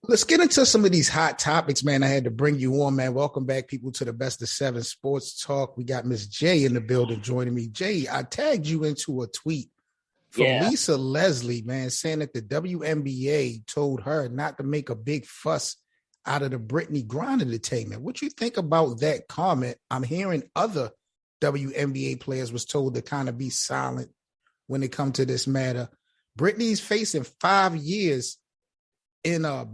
Let's get into some of these hot topics, man. I had to bring you on, man. Welcome back, people, to the Best of Seven Sports Talk. We got Miss J in the building joining me. Jay, I tagged you into a tweet from Yeah, Lisa Leslie, man, saying that the WNBA told her not to make a big fuss out of the Brittany Griner detainment. What you think about that comment? I'm hearing other WNBA players was told to kind of be silent when it comes to this matter. Brittany's facing 5 years in a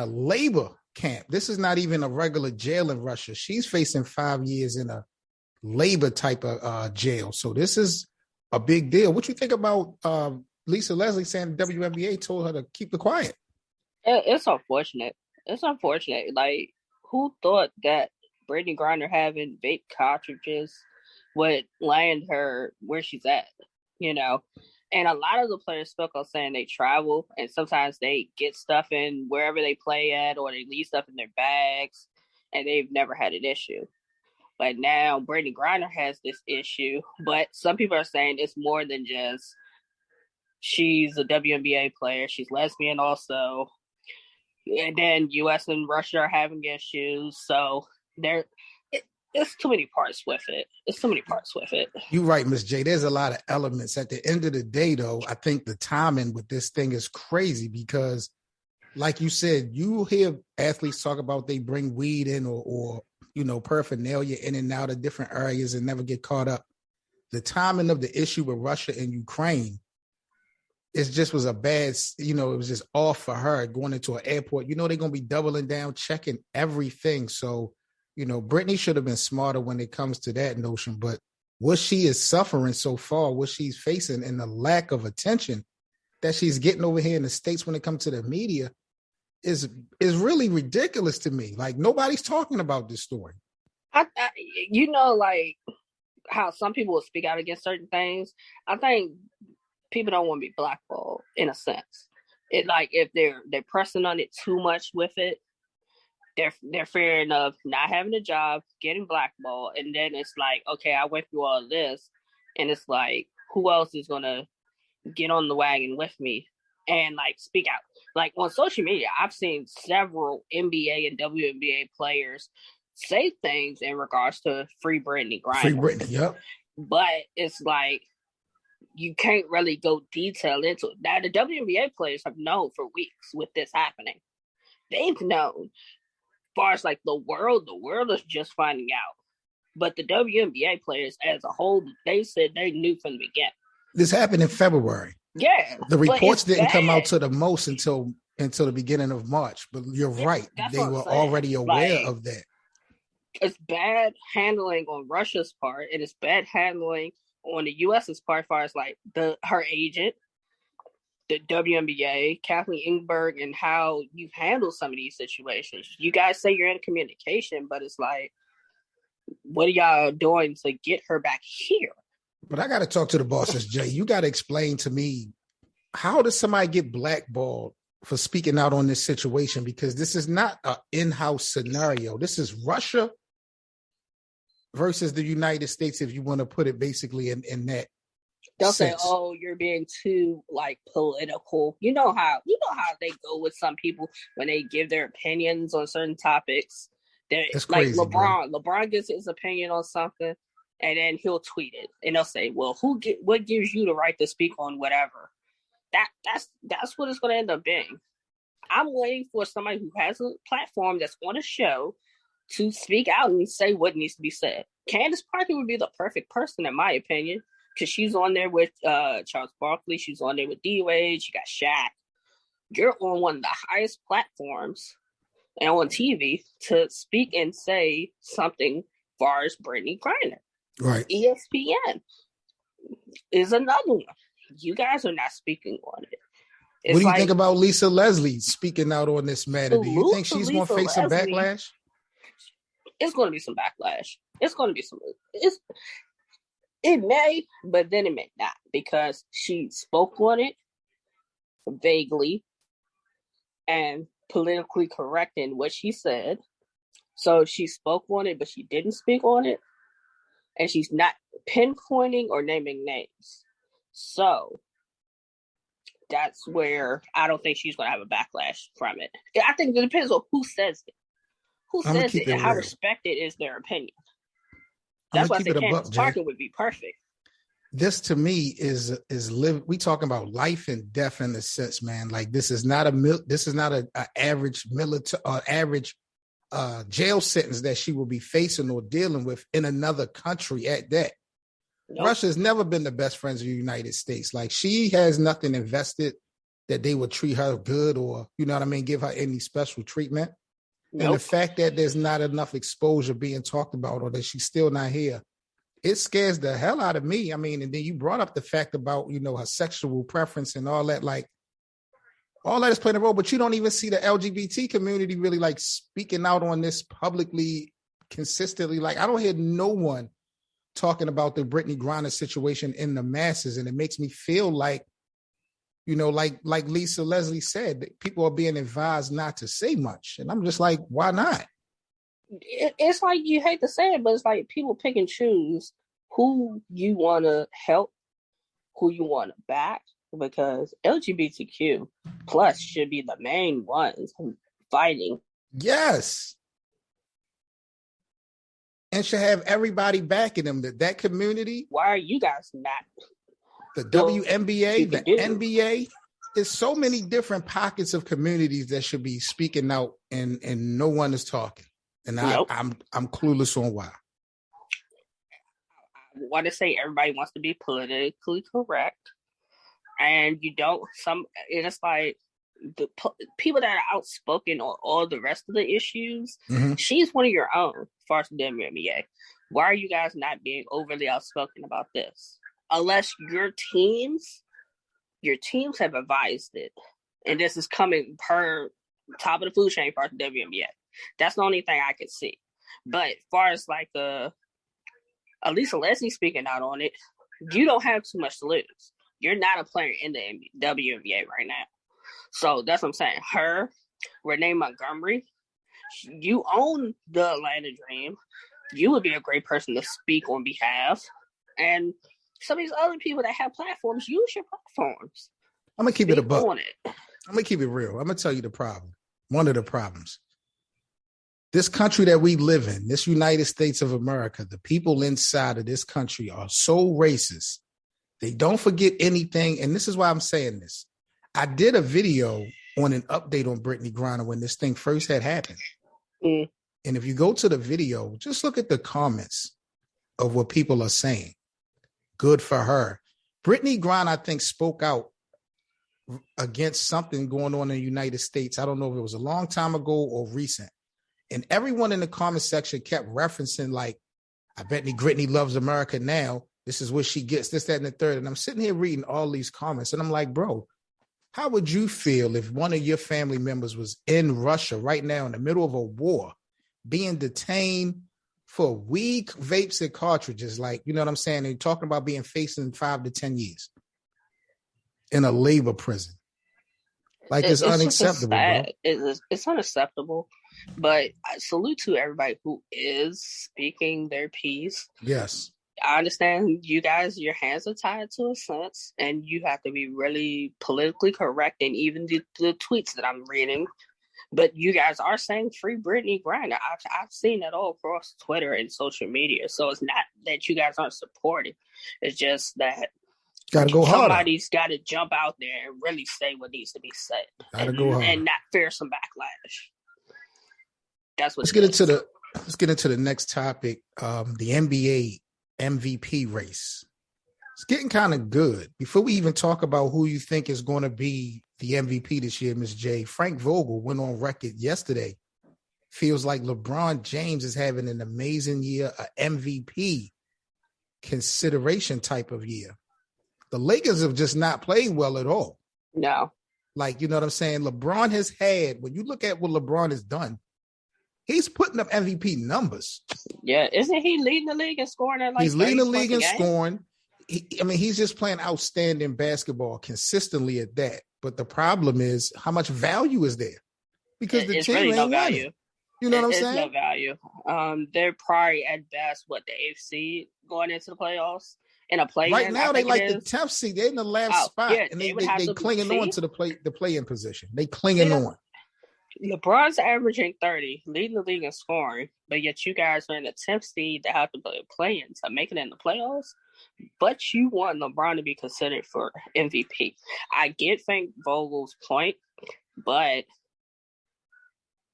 labor camp. This is not even a regular jail in Russia. She's facing 5 years in a labor type of jail. So this is a big deal. What you think about Lisa Leslie saying the WNBA told her to keep it quiet? it's unfortunate. It's unfortunate. Like, who thought that Brittany Griner having vape cartridges would land her where she's at? You know, and a lot of the players spoke on saying they travel and sometimes they get stuff in wherever they play at, or they leave stuff in their bags, and they've never had an issue. But now Brittany Griner has this issue. But some people are saying it's more than just she's a WNBA player. She's lesbian also. And then U.S. and Russia are having issues. So it's too many parts with it. It's too many parts with it. You're right, Miss J. There's a lot of elements. At the end of the day, though, I think the timing with this thing is crazy because, like you said, you hear athletes talk about they bring weed in or paraphernalia in and out of different areas and never get caught up. The timing of the issue with Russia and Ukraine, it just was a bad, it was just off for her going into an airport. They're going to be doubling down, checking everything. So, Brittany should have been smarter when it comes to that notion. But what she is suffering so far, what she's facing, and the lack of attention that she's getting over here in the States when it comes to the media is really ridiculous to me. Like, nobody's talking about this story. Like how some people will speak out against certain things. I think people don't want to be blackballed in a sense. It, like, if they're pressing on it too much with it, they're fearing of not having a job, getting blackballed, and then it's like, okay, I went through all this, and it's like, who else is gonna get on the wagon with me and like speak out? Like, on social media, I've seen several NBA and WNBA players say things in regards to free Brittany Griner. Free Brittany, yep. But it's like, you can't really go detail into it. Now, the WNBA players have known for weeks with this happening. They've known. As far as like the world is just finding out. But the WNBA players as a whole, they said they knew from the beginning. This happened in February. Yeah. The reports didn't come out to the most until the beginning of March. But you're right. They were already aware of that. It's bad handling on Russia's part, and it's bad handling on the U.S.'s part, as far as like her agent, the WNBA, Kathleen Ingberg, and how you handle some of these situations. You guys say you're in communication, but it's like, what are y'all doing to get her back here? But I got to talk to the bosses, Jay. You got to explain to me, how does somebody get blackballed for speaking out on this situation? Because this is not an in-house scenario. This is Russia versus the United States, if you want to put it basically in that. They'll sense. say, "Oh, you're being too like political." You know how they go with some people when they give their opinions on certain topics. That's like crazy, LeBron. Bro. LeBron gives his opinion on something, and then he'll tweet it, and they'll say, "Well, what gives you the right to speak on whatever?" That's what it's going to end up being. I'm waiting for somebody who has a platform that's on a show to speak out and say what needs to be said. Candace Parker would be the perfect person, in my opinion, because she's on there with Charles Barkley. She's on there with D-Wade. You got Shaq. You're on one of the highest platforms and on TV to speak and say something as far as Brittany Griner. Right. ESPN is another one. You guys are not speaking on it. What do you think about Lisa Leslie speaking out on this matter? Do you think she's going to face some backlash? It's going to be some backlash. It's going to be some. It may, but then it may not, because she spoke on it vaguely and politically correct in what she said. So she spoke on it, but she didn't speak on it. And she's not pinpointing or naming names. So that's where I don't think she's going to have a backlash from it. I think it depends on who says it. Who I'm gonna says keep it it and how real. respected is their opinion. I'm That's gonna why I keep say it a Candace buck, Jay. Parker would be perfect. This to me is live. We talking about life and death in a sense, man. Like this is not a average military average jail sentence that she will be facing or dealing with in another country at that. Nope. Russia's never been the best friends of the United States. Like she has nothing invested that they would treat her good or, you know what I mean, give her any special treatment. Nope. And the fact that there's not enough exposure being talked about or that she's still not here, it scares the hell out of me. I mean, and then you brought up the fact about, you know, her sexual preference and all that, like all that is playing a role, but you don't even see the LGBT community really like speaking out on this publicly consistently. Like I don't hear no one talking about the Brittany Griner situation in the masses. And it makes me feel like, you know, like Lisa Leslie said, that people are being advised not to say much. And I'm just like, why not? It's like, you hate to say it, but it's like people pick and choose who you want to help, who you want to back, because LGBTQ plus should be the main ones fighting. Yes. And should have everybody backing them. That community. Why are you guys not? The WNBA, the NBA. There's so many different pockets of communities that should be speaking out, and no one is talking. And Nope. I'm clueless on why. I want to say everybody wants to be politically correct, and you don't. It's like the people that are outspoken on all the rest of the issues. Mm-hmm. She's one of your own, as far as the WNBA. Why are you guys not being overly outspoken about this? Unless your teams have advised it, and this is coming per top of the food chain for the WNBA. That's the only thing I could see. But as far as like Lisa Leslie speaking out on it, you don't have too much to lose. You're not a player in the WNBA right now. So that's what I'm saying. Her, Renee Montgomery, you own the Atlanta Dream. You would be a great person to speak on behalf. And some of these other people that have platforms, use your platforms. I'm going to keep it a buck. I'm going to keep it real. I'm going to tell you the problem. One of the problems. This country that we live in, this United States of America, the people inside of this country are so racist. They don't forget anything. And this is why I'm saying this. I did a video on an update on Brittany Griner when this thing first had happened. Mm. And if you go to the video, just look at the comments of what people are saying. Good for her. Brittany Griner, I think, spoke out against something going on in the United States. I don't know if it was a long time ago or recent. And everyone in the comment section kept referencing, like, I bet Brittany loves America now. This is what she gets, this, that, and the third. And I'm sitting here reading all these comments. And I'm like, bro, how would you feel if one of your family members was in Russia right now in the middle of a war, being detained for weed, vapes, and cartridges? Like, you know what I'm saying? And talking about being facing 5 to 10 years in a labor prison. Like, it's unacceptable, bro. It's unacceptable. But I salute to everybody who is speaking their piece. Yes. I understand you guys, your hands are tied to a sense, and you have to be really politically correct in even the tweets that I'm reading. But you guys are saying free Brittany Griner. I've seen that all across Twitter and social media. So it's not that you guys aren't supporting. It's just that somebody's got to jump out there and really say what needs to be said. And not fear some backlash. That's what. Let's get into the next topic. The NBA MVP race. It's getting kind of good. Before we even talk about who you think is going to be the MVP this year, Ms. J, Frank Vogel went on record yesterday. Feels like LeBron James is having an amazing year, an MVP consideration type of year. The Lakers have just not played well at all. No. Like, you know what I'm saying? LeBron has had, when you look at what LeBron has done, he's putting up MVP numbers. Yeah, isn't he leading the league in scoring at like he's leading the league in scoring. He's just playing outstanding basketball consistently at that. But the problem is, how much value is there? Because the team really ain't no value. Winning. You know what I'm saying? No value. They're probably at best the 8th seed going into the playoffs, in a play-in. Right now, they like the 10th seed. They're in the last spot, yeah, and they clinging on to the play-in position. They clinging on. LeBron's averaging 30, leading the league in scoring, but yet you guys are in the 10th seed that have to play in to make it in the playoffs. But you want LeBron to be considered for MVP. I get Frank Vogel's point, but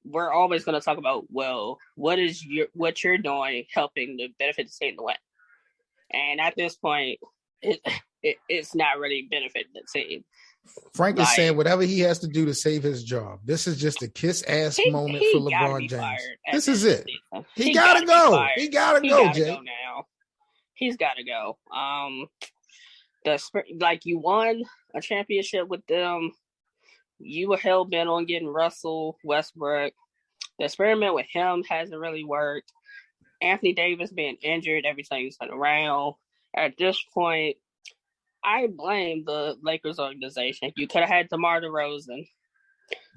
we're always going to talk about, well, what you're doing helping to benefit the team to win. And at this point, it's not really benefiting the team. Frank is saying whatever he has to do to save his job. This is just a kiss-ass moment for LeBron James. This is it. He got to go. He got to go, Jay. Now. He's got to go. You won a championship with them. You were hell-bent on getting Russell Westbrook. The experiment with him hasn't really worked. Anthony Davis being injured, everything's been around. At this point, I blame the Lakers organization. You could have had DeMar DeRozan.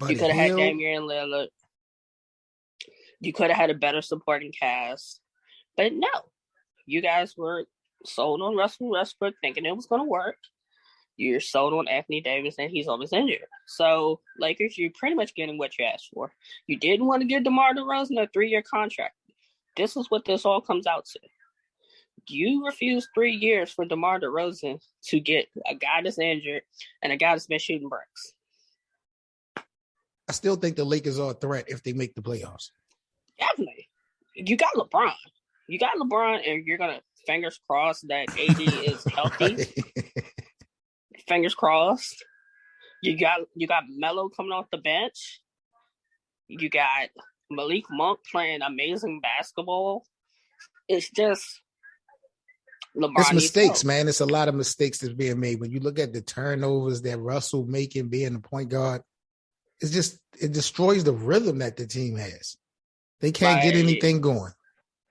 You could have had Damian Lillard. You could have had a better supporting cast. But no. You guys were sold on Russell Westbrook thinking it was going to work. You're sold on Anthony Davis and he's always injured. So, Lakers, you're pretty much getting what you asked for. You didn't want to give DeMar DeRozan a 3-year contract. This is what this all comes out to. You refused 3 years for DeMar DeRozan to get a guy that's injured and a guy that's been shooting bricks. I still think the Lakers are a threat if they make the playoffs. Definitely. You got LeBron. You got LeBron, and you're gonna fingers crossed that AD is healthy. Fingers crossed. You got Melo coming off the bench. You got Malik Monk playing amazing basketball. It's just LeBron. It's mistakes, man. It's a lot of mistakes that's being made. When you look at the turnovers that Russell making, being the point guard, it destroys the rhythm that the team has. They can't get anything going.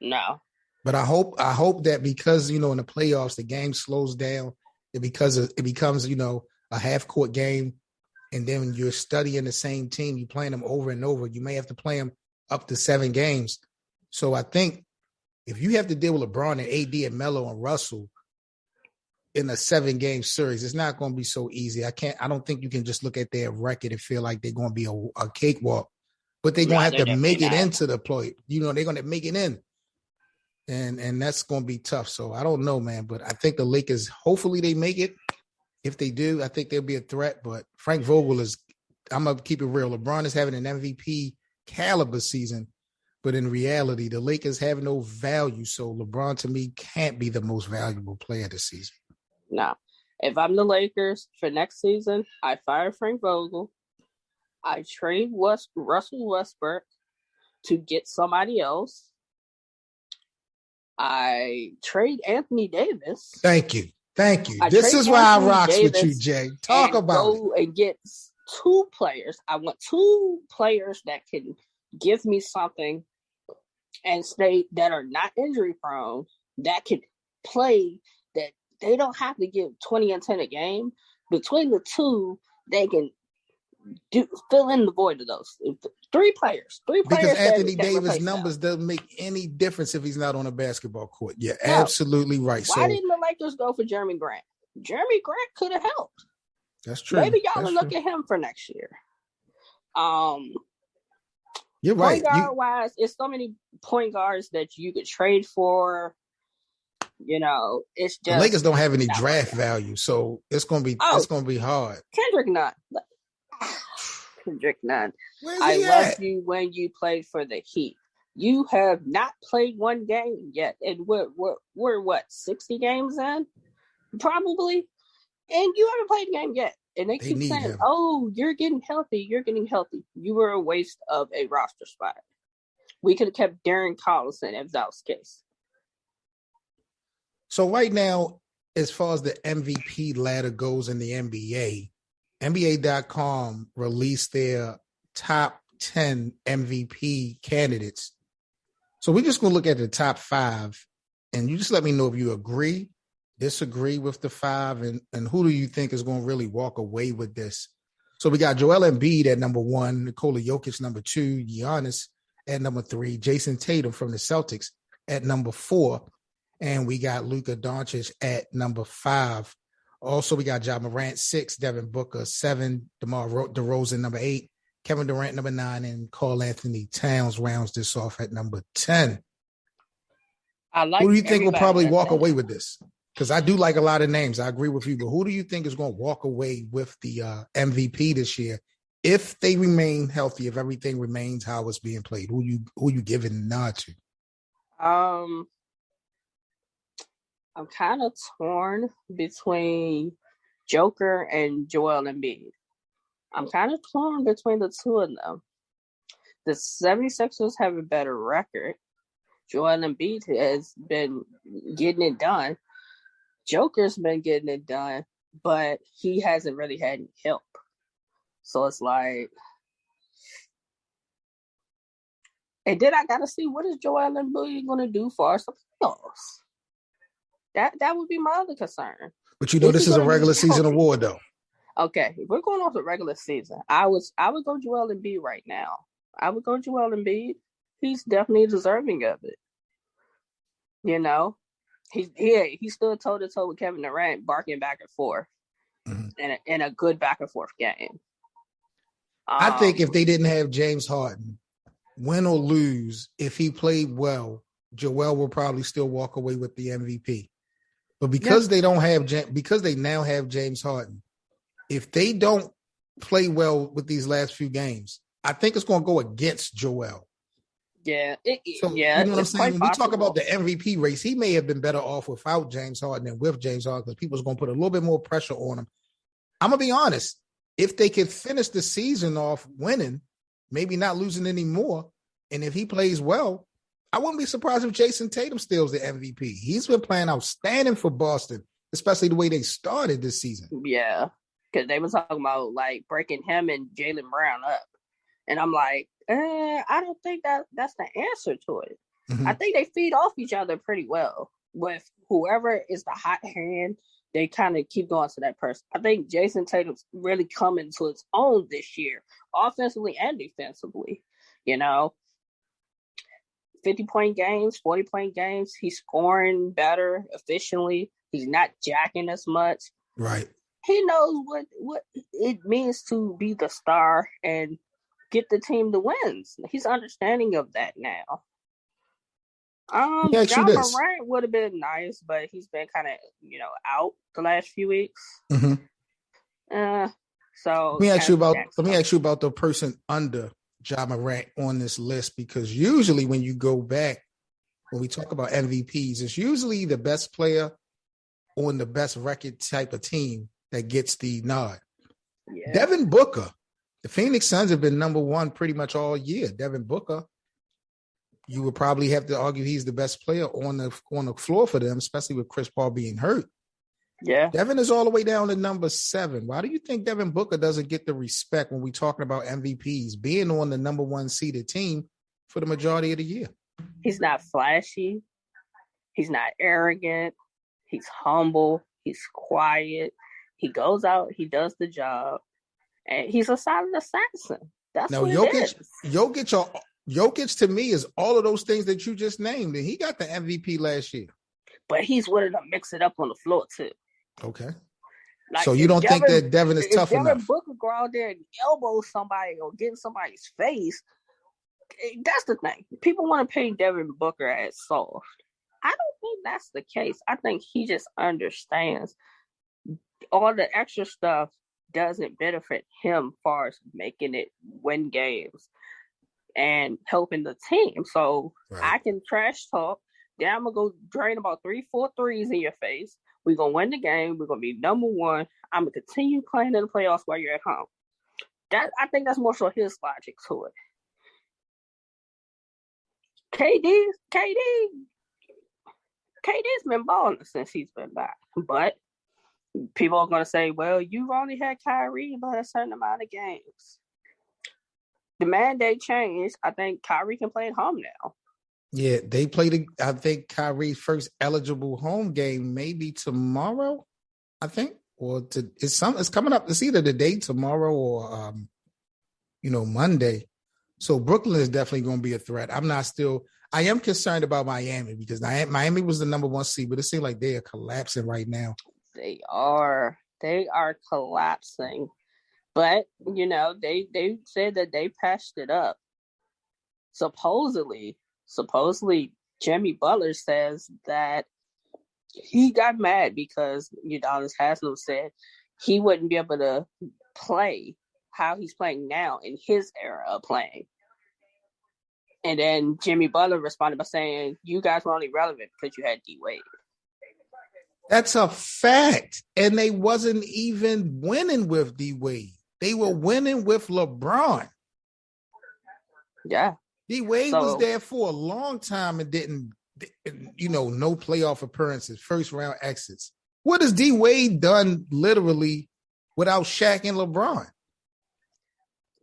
No. But I hope that because, in the playoffs, the game slows down, it becomes, a half-court game, and then when you're studying the same team, you're playing them over and over. You may have to play them up to 7 games. So I think if you have to deal with LeBron and AD and Melo and Russell in a 7-game series, it's not going to be so easy. I don't think you can just look at their record and feel like they're going to be a cakewalk, but they're going to have to make it into the play. They're going to make it in. And that's going to be tough. So I don't know, man, but I think the Lakers, hopefully they make it. If they do, I think they'll be a threat. But Frank Vogel I'm going to keep it real. LeBron is having an MVP caliber season, but in reality, the Lakers have no value. So LeBron, to me, can't be the most valuable player this season. No. If I'm the Lakers for next season, I fire Frank Vogel. I trade Russell Westbrook to get somebody else. I trade Anthony Davis. Thank you. This is why I rocks with you, Jay. Talk about it. And get 2 players. I want 2 players that can give me something and that are not injury prone, that can play, that they don't have to give 20 and 10 a game. Between the 2, they can fill in the void of those 3 players. Because Anthony Davis' numbers doesn't make any difference if he's not on a basketball court. You're absolutely right. Why didn't the Lakers go for Jeremy Grant? Jeremy Grant could have helped. That's true. Maybe y'all will look at him for next year. You're right. Point guard wise, it's so many point guards that you could trade for. It's just the Lakers don't have any draft value, so it's gonna be hard. Kendrick Nunn. I loved you when you played for the Heat. You have not played 1 game yet, and we're 60 games in, probably, and you haven't played a game yet. And they keep saying, him. "Oh, you're getting healthy. You're getting healthy." You were a waste of a roster spot. We could have kept Darren Collison if that was the case. So right now, as far as the MVP ladder goes in the NBA. NBA.com released their top 10 MVP candidates. So we're just going to look at the top 5, and you just let me know if you agree, disagree with the 5, and who do you think is going to really walk away with this. So we got Joel Embiid at number 1, Nikola Jokic number 2, Giannis at number 3, Jason Tatum from the Celtics at number 4, And we got Luka Doncic at number 5. Also, we got Ja Morant 6, Devin Booker 7, DeMar DeRozan number 8, Kevin Durant number 9, and Karl Anthony Towns rounds this off at number 10. Who do you think will probably walk away with this? Because I do like a lot of names. I agree with you. But who do you think is going to walk away with the MVP this year if they remain healthy, if everything remains how it's being played? Who you giving the nod to? I'm kind of torn between Joker and Joel Embiid. I'm kind of torn between the two of them. The 76ers have a better record. Joel Embiid has been getting it done. Joker's been getting it done, but he hasn't really had any help. So it's like, and then I gotta see what is Joel Embiid going to do for us playoffs. That would be my other concern. But this is a regular season award, though. Okay, if we're going off the regular season, I would go Joel Embiid right now. I would go Joel Embiid. He's definitely deserving of it. You know, he stood toe to toe with Kevin Durant, barking back and forth, in a good back and forth game. I think if they didn't have James Harden, win or lose, if he played well, Joel will probably still walk away with the MVP. But because they now have James Harden, if they don't play well with these last few games, I think it's going to go against Joel. Yeah. You know what I'm saying? When we talk about the MVP race, he may have been better off without James Harden than with James Harden because people's going to put a little bit more pressure on him. I'm going to be honest. If they could finish the season off winning, maybe not losing anymore, and if he plays well, I wouldn't be surprised if Jason Tatum steals the MVP. He's been playing outstanding for Boston, especially the way they started this season. Yeah, because they were talking about like breaking him and Jaylen Brown up. And I'm like, I don't think that's the answer to it. Mm-hmm. I think they feed off each other pretty well. With whoever is the hot hand, they kind of keep going to that person. I think Jason Tatum's really coming to his own this year, offensively and defensively. 50-point games, 40-point games. He's scoring better efficiently. He's not jacking as much. Right. He knows what it means to be the star and get the team the wins. He's understanding of that now. Ja Morant would have been nice, but he's been kind of, out the last few weeks. Mm-hmm. So let me ask you about the person under Ja Morant on this list, because usually when you go back, when we talk about MVPs, it's usually the best player on the best record type of team that gets the nod. Yeah. Devin Booker, the Phoenix Suns have been number one pretty much all year. Devin Booker, you would probably have to argue he's the best player on the floor for them, especially with Chris Paul being hurt. Yeah. Devin is all the way down to number 7. Why do you think Devin Booker doesn't get the respect when we're talking about MVPs, being on the number 1 seeded team for the majority of the year? He's not flashy. He's not arrogant. He's humble. He's quiet. He goes out. He does the job. And he's a silent assassin. That's what it is. Jokic to me is all of those things that you just named, and he got the MVP last year. But he's willing to mix it up on the floor too. Okay. Like, so you don't think that Devin is tough enough? Devin Booker go out there and elbow somebody or get in somebody's face. That's the thing. People want to paint Devin Booker as soft. I don't think that's the case. I think he just understands all the extra stuff doesn't benefit him far as making it win games and helping the team. So I can trash talk. Then I'm going to go drain about 3-4 threes in your face. We're going to win the game. We're going to be number 1. I'm going to continue playing in the playoffs while you're at home. I think that's more so his logic to it. KD's been balling since he's been back. But people are going to say, well, you've only had Kyrie by a certain amount of games. The mandate changed. I think Kyrie can play at home now. Yeah, they played, I think, Kyrie's first eligible home game maybe tomorrow, I think. It's coming up. It's either the day tomorrow or, Monday. So Brooklyn is definitely going to be a threat. I am concerned about Miami because Miami was the number 1 seed, but it seems like they are collapsing right now. They are collapsing. But, they said that they patched it up. Supposedly, Jimmy Butler says that he got mad because Udonis Haslem said he wouldn't be able to play how he's playing now in his era of playing. And then Jimmy Butler responded by saying, you guys were only relevant because you had D-Wade. That's a fact. And they wasn't even winning with D-Wade. They were winning with LeBron. Yeah. D-Wade was there for a long time and didn't, no playoff appearances, first round exits. What has D-Wade done literally without Shaq and LeBron?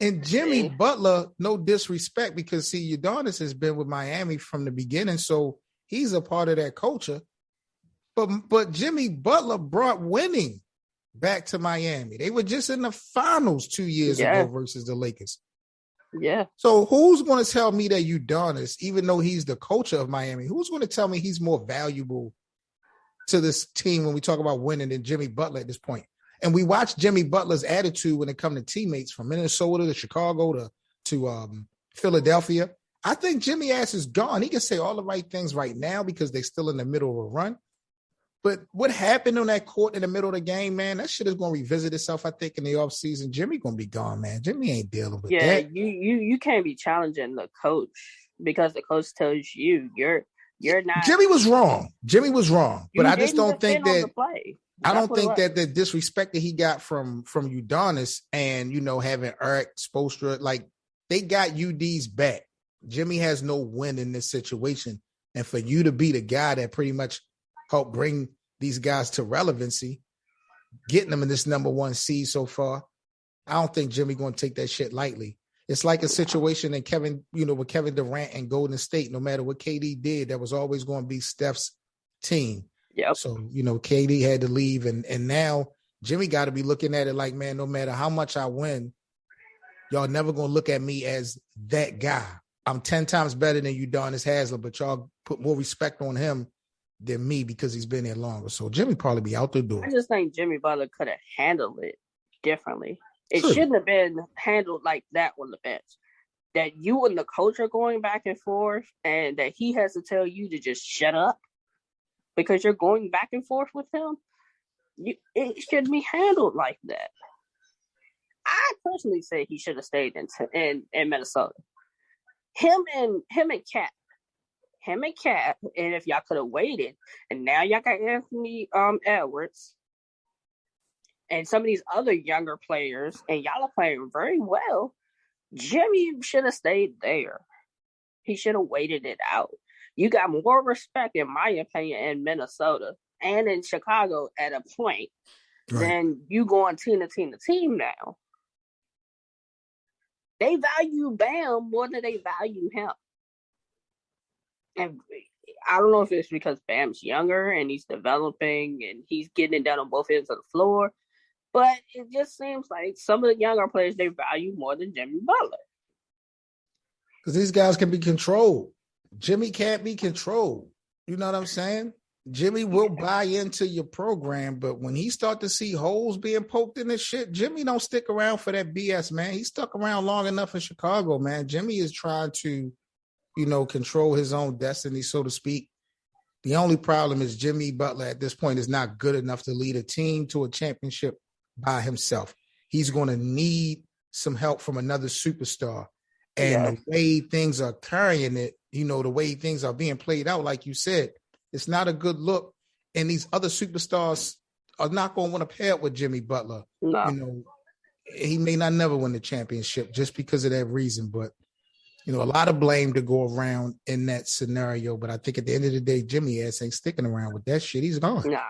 And Jimmy Butler, no disrespect, because Udonis has been with Miami from the beginning, so he's a part of that culture. But Jimmy Butler brought winning back to Miami. They were just in the finals 2 years ago versus the Lakers. Yeah. So who's going to tell me that Udonis, even though he's the coach of Miami, who's going to tell me he's more valuable to this team when we talk about winning than Jimmy Butler at this point? And we watch Jimmy Butler's attitude when it comes to teammates from Minnesota to Chicago to Philadelphia. I think Jimmy ass is gone. He can say all the right things right now because they're still in the middle of a run. But what happened on that court in the middle of the game, man, that shit is going to revisit itself, I think, in the offseason. Jimmy going to be gone, man. Jimmy ain't dealing with that. Yeah, you can't be challenging the coach because the coach tells you you're not. Jimmy was wrong. But I just don't think that – I don't think that the disrespect that he got from Udonis and, having Eric Spoelstra, like, they got UD's back. Jimmy has no win in this situation. And for you to be the guy that pretty much helped bring these guys to relevancy, getting them in this number 1 seed so far, I don't think Jimmy going to take that shit lightly. It's like a situation that with Kevin Durant and Golden State, no matter what KD did, that was always going to be Steph's team. Yep. So, KD had to leave. And now Jimmy got to be looking at it like, man, no matter how much I win, y'all never going to look at me as that guy. I'm 10 times better than Udonis Haslem, but y'all put more respect on him than me because he's been there longer. So Jimmy probably be out the door. I just think Jimmy Butler could have handled it differently. It shouldn't have been handled like that on the bench. That you and the coach are going back and forth and that he has to tell you to just shut up because you're going back and forth with him. It shouldn't be handled like that. I personally say he should have stayed in Minnesota. Him and Cat, and if y'all could have waited, and now y'all got Anthony Edwards and some of these other younger players, and y'all are playing very well, Jimmy should have stayed there. He should have waited it out. You got more respect, in my opinion, in Minnesota and in Chicago at a point than you going team to team now. They value Bam more than they value him. And I don't know if it's because Bam's younger and he's developing and he's getting it done on both ends of the floor, but it just seems like some of the younger players they value more than Jimmy Butler. Because these guys can be controlled. Jimmy can't be controlled. You know what I'm saying? Jimmy will buy into your program, but when he start to see holes being poked in this shit, Jimmy don't stick around for that BS, man. He stuck around long enough in Chicago, man. Jimmy is trying to, control his own destiny, so to speak. The only problem is Jimmy Butler at this point is not good enough to lead a team to a championship by himself. He's going to need some help from another superstar. And the way things are carrying it, the way things are being played out, like you said, it's not a good look. And these other superstars are not going to want to pair up with Jimmy Butler. No. He may not never win the championship just because of that reason. But, a lot of blame to go around in that scenario. But I think at the end of the day, Jimmy ass ain't sticking around with that shit. He's gone. Nah.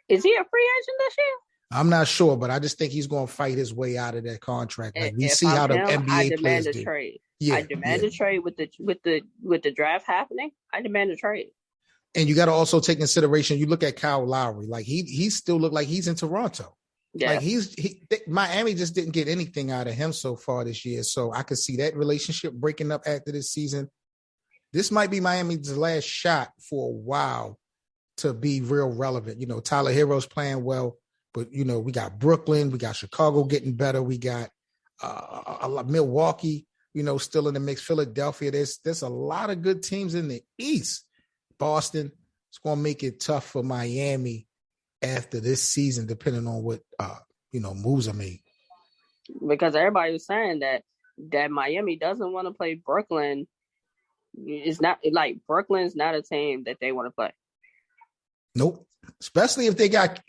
Is he a free agent this year? I'm not sure, but I just think he's going to fight his way out of that contract. Like we see how the NBA players do. Trade. Yeah, I demand a trade with the draft happening. I demand a trade. And you got to also take consideration. You look at Kyle Lowry, like he still look like he's in Toronto. Yeah. Like Miami just didn't get anything out of him so far this year. So I could see that relationship breaking up after this season. this might be Miami's last shot for a while to be real relevant. Tyler Hero's playing well, but, we got Brooklyn, we got Chicago getting better. We got Milwaukee, still in the mix. Philadelphia, there's a lot of good teams in the East. Boston, it's going to make it tough for Miami after this season, depending on what, moves are made. Because everybody was saying that Miami doesn't want to play Brooklyn. It's not like Brooklyn's not a team that they want to play. Nope. Especially if they got.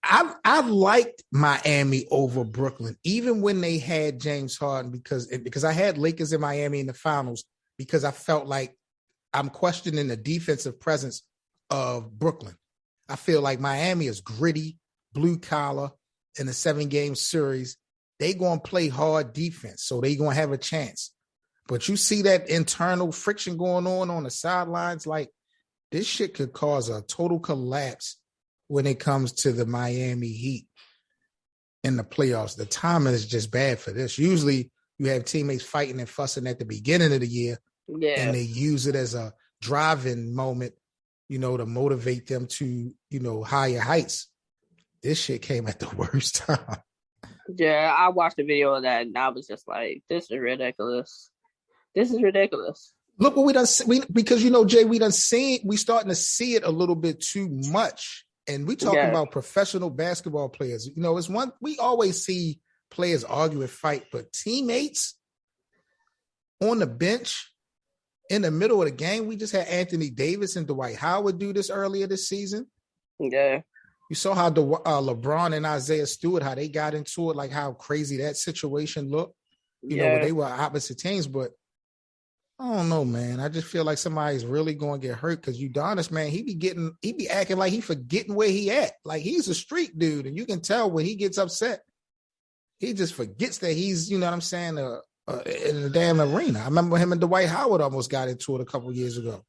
I liked Miami over Brooklyn, even when they had James Harden, because I had Lakers in Miami in the finals, because I felt like I'm questioning the defensive presence of Brooklyn. I feel like Miami is gritty, blue collar in a 7-game series. They going to play hard defense, so they going to have a chance. But you see that internal friction going on the sidelines, like this shit could cause a total collapse when it comes to the Miami Heat in the playoffs. The timing is just bad for this. Usually you have teammates fighting and fussing at the beginning of the year, and they use it as a driving moment, to motivate them to, higher heights. This shit came at the worst time. Yeah, I watched a video of that, and I was just like, this is ridiculous. This is ridiculous. Look what we done, because, Jay, we starting to see it a little bit too much. And we talking about professional basketball players. It's one, we always see players argue and fight, but teammates on the bench in the middle of the game, we just had Anthony Davis and Dwight Howard do this earlier this season. Yeah. You saw how LeBron and Isaiah Stewart, how they got into it, like how crazy that situation looked. Where they were opposite teams, but I don't know, man. I just feel like somebody's really going to get hurt because Udonis, man, he be acting like he forgetting where he at. Like he's a street dude, and you can tell when he gets upset, he just forgets that he's, in the damn arena. I remember him and Dwight Howard almost got into it a couple years ago.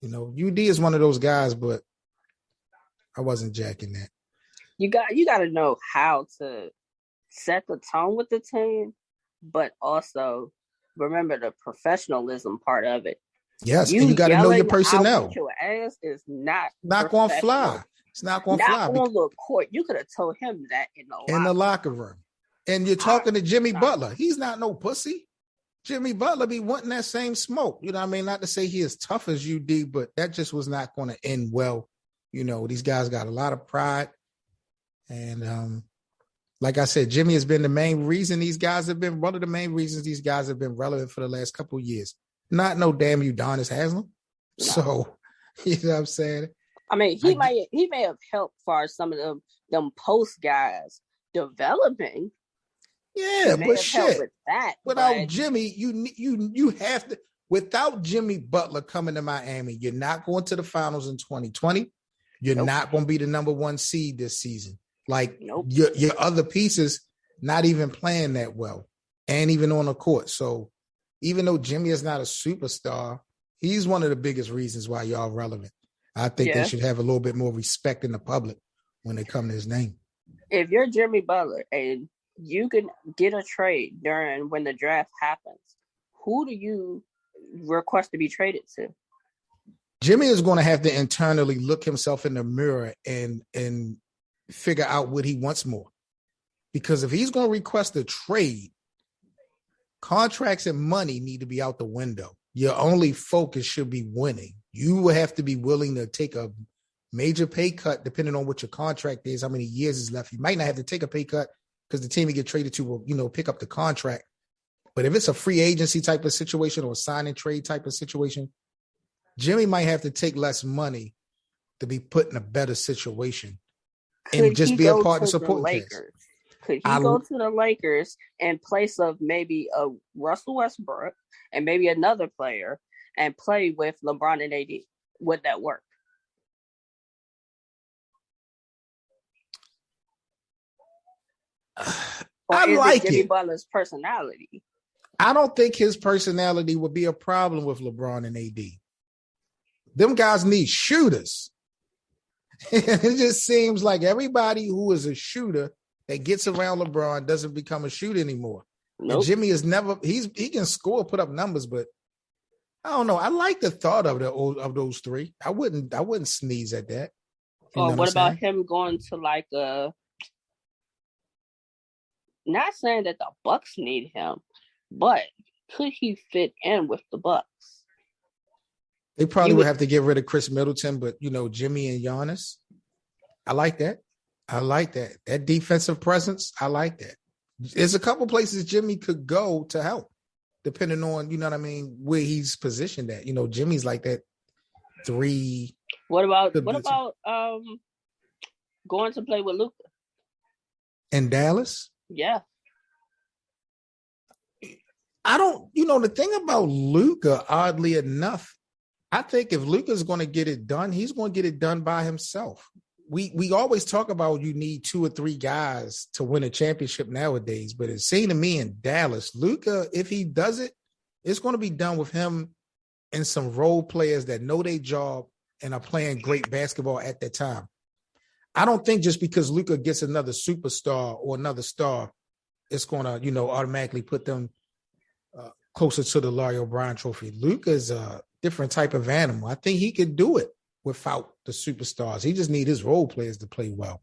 UD is one of those guys, but I wasn't jacking that. You got to know how to set the tone with the team, but also remember the professionalism part of it. Yes, and you got to know your personnel. Your ass is not going to fly. It's not going to fly. Not on the court. You could have told him that in the locker room. And you're talking to Jimmy Butler. He's not no pussy. Jimmy Butler be wanting that same smoke. You know what I mean? Not to say he is tough as UD, but that just was not going to end well. These guys got a lot of pride. And like I said, Jimmy has been one of the main reasons these guys have been relevant for the last couple of years. Not no damn Udonis Haslem. No. So, you know what I'm saying? I mean, he may have helped for some of them post guys developing. Yeah, but shit. Without Jimmy, you have to. Without Jimmy Butler coming to Miami, you're not going to the finals in 2020. You're not going to be the number 1 seed this season. Like your other pieces not even playing that well, and even on the court. So even though Jimmy is not a superstar, he's one of the biggest reasons why y'all relevant. I think they should have a little bit more respect in the public when they come to his name. If you're Jimmy Butler and you can get a trade when the draft happens, who do you request to be traded to? Jimmy is going to have to internally look himself in the mirror and figure out what he wants more. Because if he's going to request a trade, contracts and money need to be out the window. Your only focus should be winning. You will have to be willing to take a major pay cut depending on what your contract is, how many years is left. You might not have to take a pay cut because the team you get traded to will, pick up the contract. But if it's a free agency type of situation or a sign and trade type of situation, Jimmy might have to take less money to be put in a better situation and just be a part of supporting Lakers. Could he go to the Lakers in place of maybe a Russell Westbrook and maybe another player and play with LeBron and AD? Would that work? I like it. Jimmy Butler's personality. I don't think his personality would be a problem with LeBron and AD. Them guys need shooters. It just seems like everybody who is a shooter that gets around LeBron doesn't become a shooter anymore. Nope. And Jimmy is never, he can score, put up numbers, but I don't know. I like the thought of those three. I wouldn't sneeze at that. You know Or what I'm about saying? him going to like a? Not saying that the Bucks need him, but could he fit in with the Bucks? They probably would have to get rid of Chris Middleton, but Jimmy and Giannis. I like that. I like that. That defensive presence, I like that. There's a couple places Jimmy could go to help, depending on, where he's positioned at. Jimmy's like that 3. What about going to play with Luka? In Dallas? Yeah. I don't, the thing about Luka, oddly enough, I think if Luka's going to get it done, he's going to get it done by himself. We always talk about you need 2 or 3 guys to win a championship nowadays, but it seemed to me in Dallas, Luka, if he does it, it's going to be done with him and some role players that know their job and are playing great basketball at that time. I don't think just because Luka gets another superstar or another star, it's going to, automatically put them closer to the Larry O'Brien trophy. Luka's a different type of animal. I think he could do it without the superstars. He just need his role players to play well.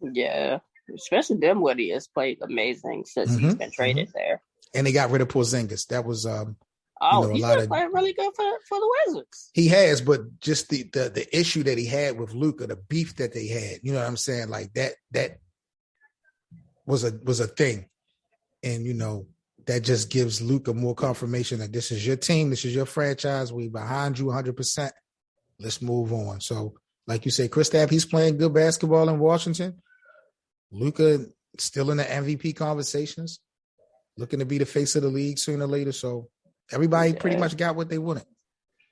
Yeah, especially Dinwiddie has played amazing since he's been traded there. And they got rid of Porzingis. That was he's been playing really good for the Wizards. He has, but just the issue that he had with Luka, the beef that they had, you know what I'm saying? Like that was a thing. And that just gives Luka more confirmation that this is your team, this is your franchise, we behind you 100%. Let's move on. So, like you say, Kristaps, he's playing good basketball in Washington. Luka still in the MVP conversations, looking to be the face of the league sooner or later. So everybody pretty much got what they wanted.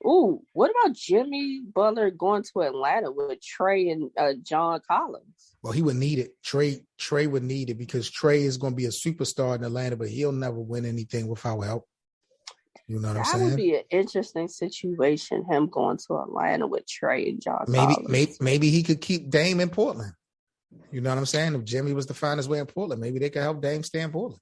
Ooh, what about Jimmy Butler going to Atlanta with Trey and John Collins? Well, he would need it. Trey would need it because Trey is going to be a superstar in Atlanta, but he'll never win anything without help. You know what I'm saying? That would be an interesting situation, him going to Atlanta with Trey and John Collins. Maybe he could keep Dame in Portland. You know what I'm saying? If Jimmy was to find his way in Portland, maybe they could help Dame stay in Portland.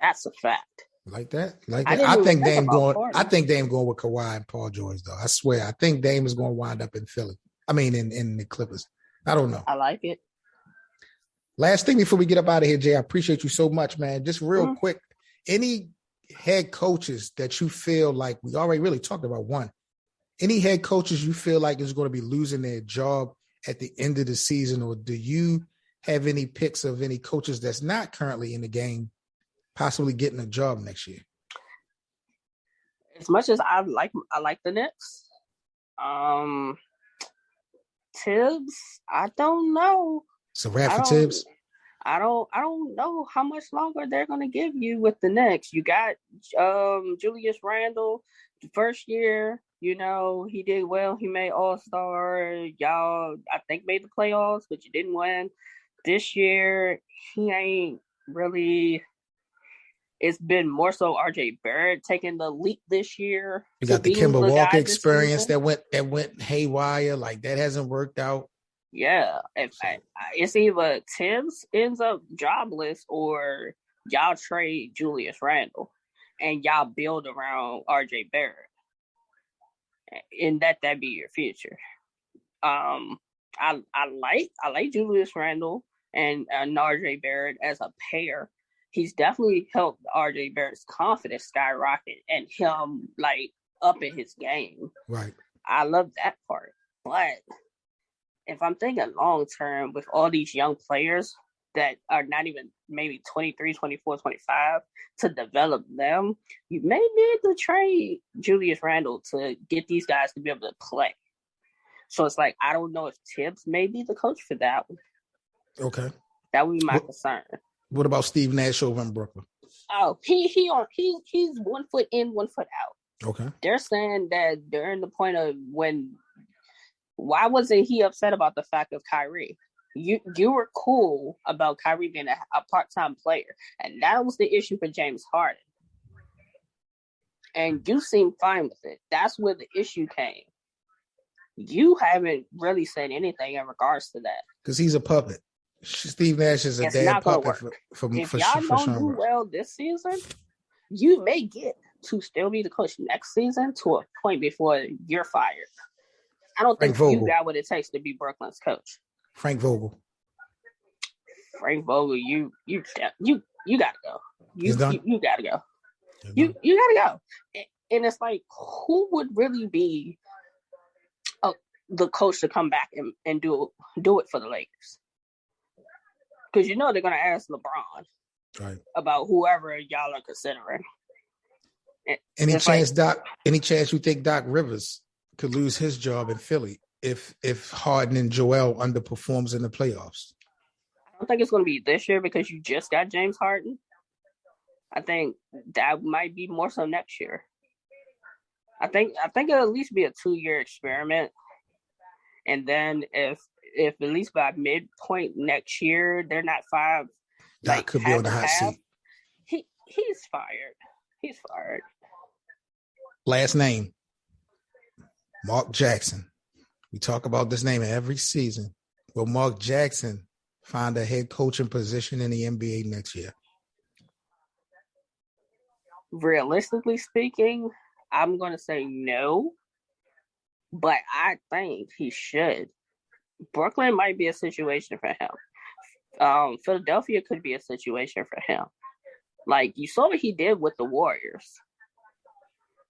That's a fact. Like that. I think Dame going with Kawhi and Paul George, though. I swear. I think Dame is going to wind up in Philly. I mean, in the Clippers. I don't know. I like it. Last thing before we get up out of here, Jay, I appreciate you so much, man. Just real quick, any head coaches that you feel like, we already really talked about one, any head coaches you feel like is going to be losing their job at the end of the season, or do you have any picks of any coaches that's not currently in the game possibly getting a job next year? As much as I like the Knicks, Tibbs, I don't know. It's a wrap for Tibbs. I don't know how much longer they're going to give you with the Knicks. You got Julius Randle, the first year, he did well. He made All-Star. Y'all, I think, made the playoffs, but you didn't win. This year, he ain't really. It's been more so RJ Barrett taking the leap this year. You got the Kemba Walker experience that went haywire. Like, that hasn't worked out. Yeah, it's either Tibbs ends up jobless or y'all trade Julius Randle and y'all build around RJ Barrett, and that'd be your future. I like Julius Randle and RJ Barrett as a pair. He's definitely helped RJ Barrett's confidence skyrocket and him up in his game. Right. I love that part, but if I'm thinking long term with all these young players that are not even maybe 23, 24, 25 to develop them, you may need to trade Julius Randle to get these guys to be able to play. So it's like, I don't know if Tibbs may be the coach for that one. Okay. That would be my concern. What about Steve Nash over in Brooklyn? Oh, he's 1 foot in, 1 foot out. Okay. They're saying that during the point of why wasn't he upset about the fact of Kyrie? You were cool about Kyrie being a part-time player, and that was the issue for James Harden. And you seemed fine with it. That's where the issue came. You haven't really said anything in regards to that. Because he's a puppet. Steve Nash is a dad puppet if y'all don't do well this season, you may get to still be the coach next season to a point before you're fired. I don't think Vogel. you got what it takes to be Brooklyn's coach. Frank Vogel, you gotta go. You gotta go. You gotta go. And it's like, who would really be the coach to come back and do it for the Lakers? Because they're gonna ask LeBron about whoever y'all are considering. Any chance you think Doc Rivers could lose his job in Philly if Harden and Joel underperforms in the playoffs? I don't think it's going to be this year because you just got James Harden. I think that might be more so next year. I think it'll at least be a 2-year experiment, and then if at least by midpoint next year they're not 5, Doc could be on the hot seat. He's fired. He's fired. Last name, Mark Jackson. We talk about this name every season. Will Mark Jackson find a head coaching position in the NBA next year? Realistically speaking, I'm going to say no, but I think he should. Brooklyn might be a situation for him. Philadelphia could be a situation for him. Like, you saw what he did with the Warriors.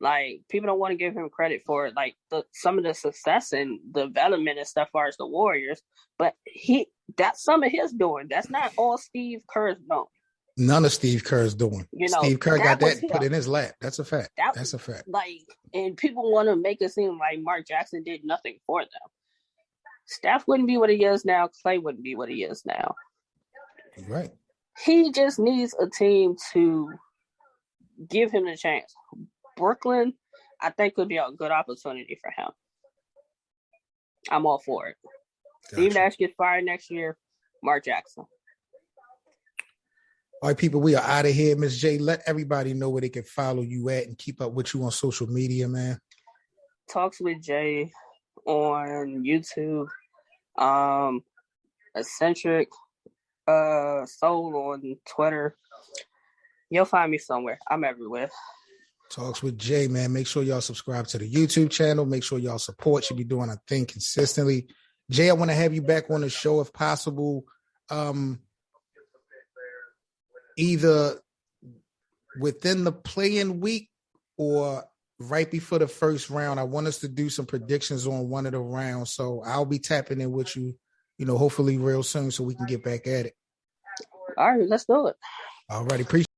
Like, people don't want to give him credit for like some of the success and development and stuff as far as the Warriors, but that's some of his doing. That's not all Steve Kerr's doing. None of Steve Kerr's doing. Steve Kerr got that put in his lap. That's a fact. That's a fact. Like, and people want to make it seem like Mark Jackson did nothing for them. Steph wouldn't be what he is now. Clay wouldn't be what he is now. Right. He just needs a team to give him a chance. Brooklyn, I think, could be a good opportunity for him. I'm all for it. Gotcha. Steve Nash gets fired next year. Mark Jackson. All right, people, we are out of here. Ms. J, let everybody know where they can follow you at and keep up with you on social media, man. Talks with Jay on YouTube. Eccentric Soul on Twitter. You'll find me somewhere. I'm everywhere. Talks with Jay, man. Make sure y'all subscribe to the YouTube channel. Make sure y'all support. Should be doing a thing consistently. Jay, I want to have you back on the show if possible. Either within the play-in week or right before the first round. I want us to do some predictions on one of the rounds. So I'll be tapping in with you, hopefully real soon so we can get back at it. All right, let's do it. All right, appreciate it.